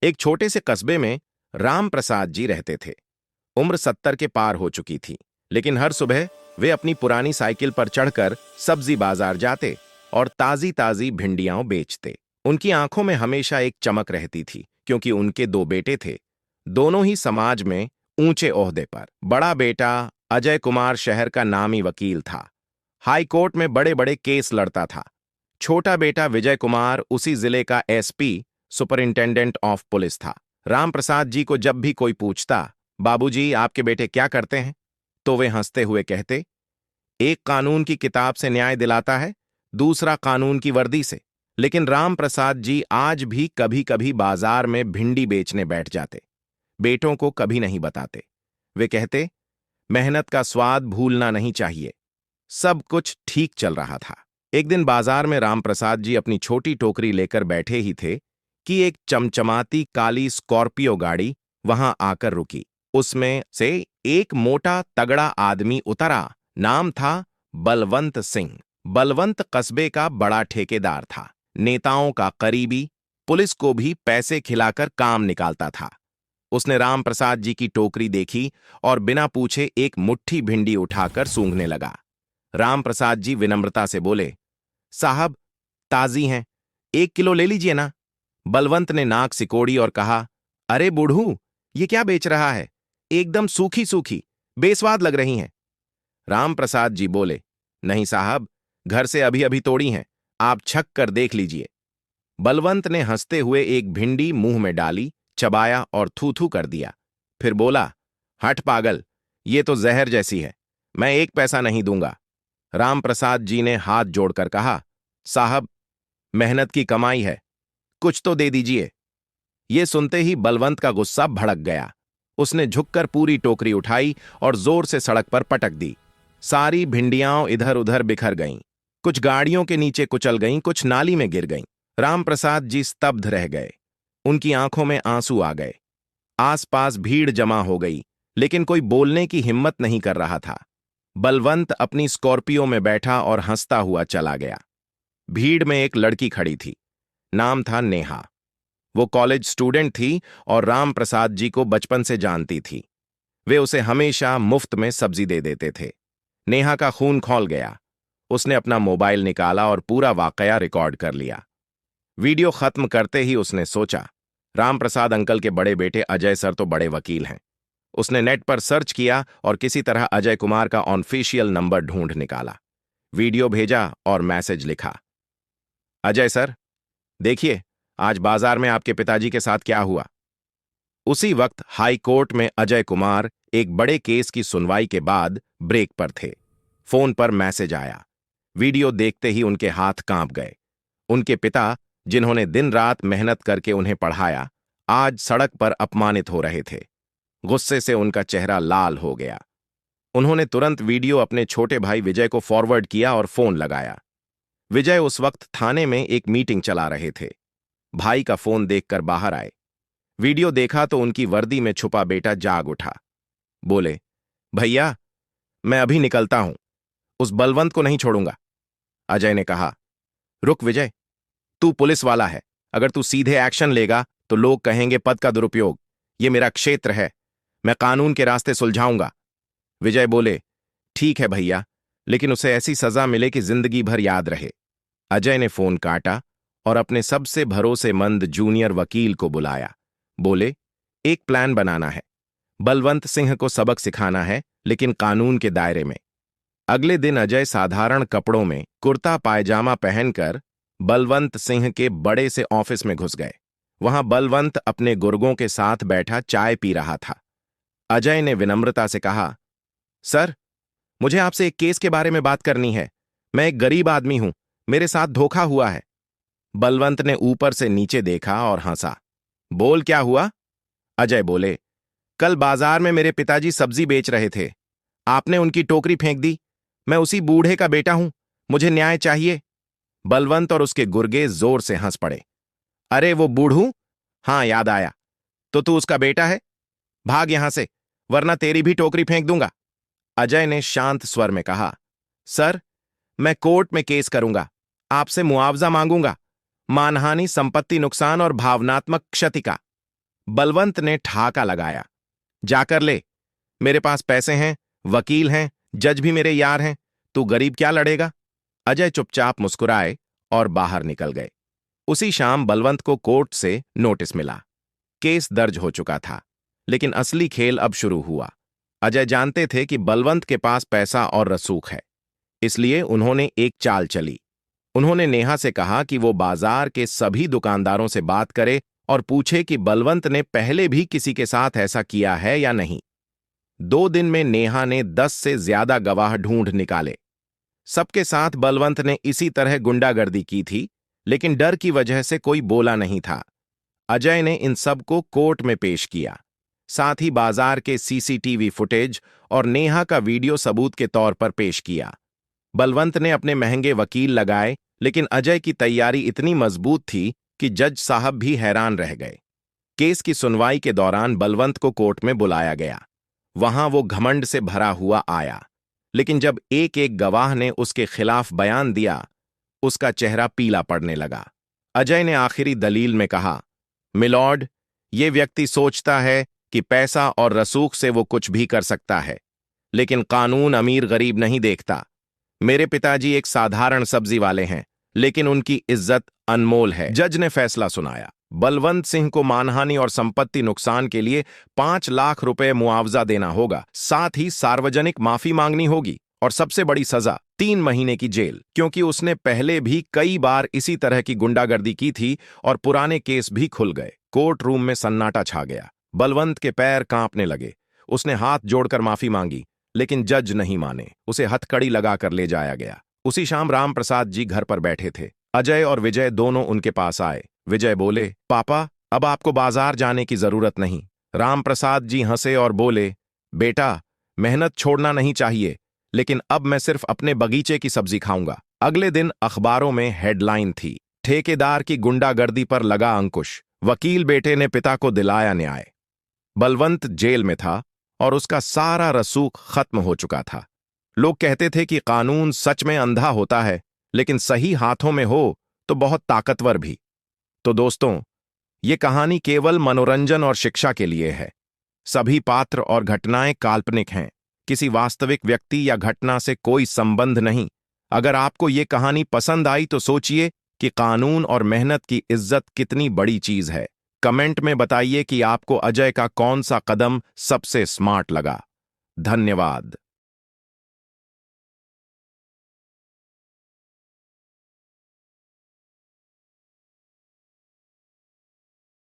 एक छोटे से कस्बे में राम प्रसाद जी रहते थे। उम्र 70 के पार हो चुकी थी, लेकिन हर सुबह वे अपनी पुरानी साइकिल पर चढ़कर सब्जी बाजार जाते और ताजी ताजी भिंडियां बेचते। उनकी आंखों में हमेशा एक चमक रहती थी, क्योंकि उनके दो बेटे थे, दोनों ही समाज में ऊंचे ओहदे पर। बड़ा बेटा अजय कुमार शहर का नामी वकील था, हाई कोर्ट में बड़े बड़े केस लड़ता था। छोटा बेटा विजय कुमार उसी जिले का एसपी, सुपरिंटेंडेंट ऑफ पुलिस था। राम प्रसाद जी को जब भी कोई पूछता, बाबूजी आपके बेटे क्या करते हैं, तो वे हंसते हुए कहते, एक कानून की किताब से न्याय दिलाता है, दूसरा कानून की वर्दी से। लेकिन राम प्रसाद जी आज भी कभी कभी बाजार में भिंडी बेचने बैठ जाते। बेटों को कभी नहीं बताते। वे कहते, मेहनत का स्वाद भूलना नहीं चाहिए। सब कुछ ठीक चल रहा था। एक दिन बाजार में राम प्रसाद जी अपनी छोटी टोकरी लेकर बैठे ही थे कि एक चमचमाती काली स्कॉर्पियो गाड़ी वहां आकर रुकी। उसमें से एक मोटा तगड़ा आदमी उतरा। नाम था बलवंत सिंह। बलवंत कस्बे का बड़ा ठेकेदार था, नेताओं का करीबी, पुलिस को भी पैसे खिलाकर काम निकालता था। उसने राम प्रसाद जी की टोकरी देखी और बिना पूछे एक मुट्ठी भिंडी उठाकर सूंघने लगा। राम प्रसाद जी विनम्रता से बोले, साहब ताजी हैं, 1 किलो ले लीजिए ना। बलवंत ने नाक सिकोड़ी और कहा, अरे बूढ़ू, ये क्या बेच रहा है, एकदम सूखी सूखी, बेस्वाद लग रही हैं। राम प्रसाद जी बोले, नहीं साहब, घर से अभी अभी तोड़ी हैं, आप छक कर देख लीजिए। बलवंत ने हंसते हुए एक भिंडी मुंह में डाली, चबाया और थू थू कर दिया। फिर बोला, हट पागल, ये तो जहर जैसी है, मैं 1 पैसा नहीं दूंगा। राम प्रसाद जी ने हाथ जोड़कर कहा, साहब मेहनत की कमाई है, कुछ तो दे दीजिए। ये सुनते ही बलवंत का गुस्सा भड़क गया। उसने झुककर पूरी टोकरी उठाई और जोर से सड़क पर पटक दी। सारी भिंडियां इधर उधर बिखर गईं, कुछ गाड़ियों के नीचे कुचल गईं, कुछ नाली में गिर गईं। राम प्रसाद जी स्तब्ध रह गए। उनकी आंखों में आंसू आ गए। आसपास भीड़ जमा हो गई, लेकिन कोई बोलने की हिम्मत नहीं कर रहा था। बलवंत अपनी स्कॉर्पियो में बैठा और हंसता हुआ चला गया। भीड़ में एक लड़की खड़ी थी, नाम था नेहा। वो कॉलेज स्टूडेंट थी और राम प्रसाद जी को बचपन से जानती थी। वे उसे हमेशा मुफ्त में सब्जी दे देते थे। नेहा का खून खौल गया। उसने अपना मोबाइल निकाला और पूरा वाकया रिकॉर्ड कर लिया। वीडियो खत्म करते ही उसने सोचा, राम प्रसाद अंकल के बड़े बेटे अजय सर तो बड़े वकील हैं। उसने नेट पर सर्च किया और किसी तरह अजय कुमार का ऑफिशियल नंबर ढूंढ निकाला। वीडियो भेजा और मैसेज लिखा, अजय सर, देखिए आज बाजार में आपके पिताजी के साथ क्या हुआ। उसी वक्त हाई कोर्ट में अजय कुमार एक बड़े केस की सुनवाई के बाद ब्रेक पर थे। फोन पर मैसेज आया। वीडियो देखते ही उनके हाथ कांप गए। उनके पिता, जिन्होंने दिन रात मेहनत करके उन्हें पढ़ाया, आज सड़क पर अपमानित हो रहे थे। गुस्से से उनका चेहरा लाल हो गया। उन्होंने तुरंत वीडियो अपने छोटे भाई विजय को फॉरवर्ड किया और फोन लगाया। विजय उस वक्त थाने में एक मीटिंग चला रहे थे। भाई का फोन देखकर बाहर आए। वीडियो देखा तो उनकी वर्दी में छुपा बेटा जाग उठा। बोले, भैया मैं अभी निकलता हूं, उस बलवंत को नहीं छोड़ूंगा। अजय ने कहा, रुक विजय, तू पुलिस वाला है, अगर तू सीधे एक्शन लेगा तो लोग कहेंगे पद का दुरुपयोग। ये मेरा क्षेत्र है, मैं कानून के रास्ते सुलझाऊंगा। विजय बोले, ठीक है भैया, लेकिन उसे ऐसी सजा मिले कि जिंदगी भर याद रहे। अजय ने फोन काटा और अपने सबसे भरोसेमंद जूनियर वकील को बुलाया। बोले, एक प्लान बनाना है, बलवंत सिंह को सबक सिखाना है, लेकिन कानून के दायरे में। अगले दिन अजय साधारण कपड़ों में कुर्ता पायजामा पहनकर बलवंत सिंह के बड़े से ऑफिस में घुस गए। वहां बलवंत अपने गुर्गों के साथ बैठा चाय पी रहा था। अजय ने विनम्रता से कहा, सर, मुझे आपसे एक केस के बारे में बात करनी है। मैं एक गरीब आदमी हूं, मेरे साथ धोखा हुआ है। बलवंत ने ऊपर से नीचे देखा और हंसा। बोल क्या हुआ? अजय बोले, कल बाजार में मेरे पिताजी सब्जी बेच रहे थे, आपने उनकी टोकरी फेंक दी। मैं उसी बूढ़े का बेटा हूं, मुझे न्याय चाहिए। बलवंत और उसके गुर्गे जोर से हंस पड़े। अरे वो बूढ़ू, हां याद आया, तो तू उसका बेटा है? भाग यहां से, वरना तेरी भी टोकरी फेंक दूंगा। अजय ने शांत स्वर में कहा, सर, मैं कोर्ट में केस करूंगा, आपसे मुआवजा मांगूंगा, मानहानि, संपत्ति नुकसान और भावनात्मक क्षति का। बलवंत ने ठाका लगाया, जाकर ले, मेरे पास पैसे हैं, वकील हैं, जज भी मेरे यार हैं, तू गरीब क्या लड़ेगा। अजय चुपचाप मुस्कुराए और बाहर निकल गए। उसी शाम बलवंत को कोर्ट से नोटिस मिला। केस दर्ज हो चुका था, लेकिन असली खेल अब शुरू हुआ। अजय जानते थे कि बलवंत के पास पैसा और रसूख है, इसलिए उन्होंने एक चाल चली। उन्होंने नेहा से कहा कि वो बाजार के सभी दुकानदारों से बात करे और पूछे कि बलवंत ने पहले भी किसी के साथ ऐसा किया है या नहीं। 2 दिन में नेहा ने 10 से ज्यादा गवाह ढूंढ निकाले। सबके साथ बलवंत ने इसी तरह गुंडागर्दी की थी, लेकिन डर की वजह से कोई बोला नहीं था। अजय ने इन सब को कोर्ट में पेश किया, साथ ही बाजार के सीसीटीवी फुटेज और नेहा का वीडियो सबूत के तौर पर पेश किया। बलवंत ने अपने महंगे वकील लगाए, लेकिन अजय की तैयारी इतनी मजबूत थी कि जज साहब भी हैरान रह गए। केस की सुनवाई के दौरान बलवंत को कोर्ट में बुलाया गया। वहां वो घमंड से भरा हुआ आया, लेकिन जब एक एक गवाह ने उसके खिलाफ बयान दिया, उसका चेहरा पीला पड़ने लगा। अजय ने आखिरी दलील में कहा, मिलॉर्ड, ये व्यक्ति सोचता है कि पैसा और रसूख से वो कुछ भी कर सकता है, लेकिन कानून अमीर गरीब नहीं देखता। मेरे पिताजी एक साधारण सब्जी वाले हैं, लेकिन उनकी इज्जत अनमोल है। जज ने फैसला सुनाया, बलवंत सिंह को मानहानि और संपत्ति नुकसान के लिए 5 लाख रुपए मुआवजा देना होगा, साथ ही सार्वजनिक माफी मांगनी होगी और सबसे बड़ी सजा 3 महीने की जेल, क्योंकि उसने पहले भी कई बार इसी तरह की गुंडागर्दी की थी और पुराने केस भी खुल गए। कोर्ट रूम में सन्नाटा छा गया। बलवंत के पैर कांपने लगे। उसने हाथ जोड़कर माफी मांगी, लेकिन जज नहीं माने। उसे हथकड़ी लगाकर ले जाया गया। उसी शाम राम प्रसाद जी घर पर बैठे थे। अजय और विजय दोनों उनके पास आए। विजय बोले, पापा, अब आपको बाजार जाने की जरूरत नहीं। राम प्रसाद जी हंसे और बोले, बेटा, मेहनत छोड़ना नहीं चाहिए, लेकिन अब मैं सिर्फ अपने बगीचे की सब्जी खाऊंगा। अगले दिन अखबारों में हेडलाइन थी, ठेकेदार की गुंडागर्दी पर लगा अंकुश, वकील बेटे ने पिता को दिलाया न्याय। बलवंत जेल में था और उसका सारा रसूख खत्म हो चुका था। लोग कहते थे कि कानून सच में अंधा होता है, लेकिन सही हाथों में हो तो बहुत ताकतवर भी। तो दोस्तों, ये कहानी केवल मनोरंजन और शिक्षा के लिए है। सभी पात्र और घटनाएं काल्पनिक हैं, किसी वास्तविक व्यक्ति या घटना से कोई संबंध नहीं। अगर आपको ये कहानी पसंद आई तो सोचिए कि कानून और मेहनत की इज्जत कितनी बड़ी चीज है। कमेंट में बताइए कि आपको अजय का कौन सा कदम सबसे स्मार्ट लगा। धन्यवाद।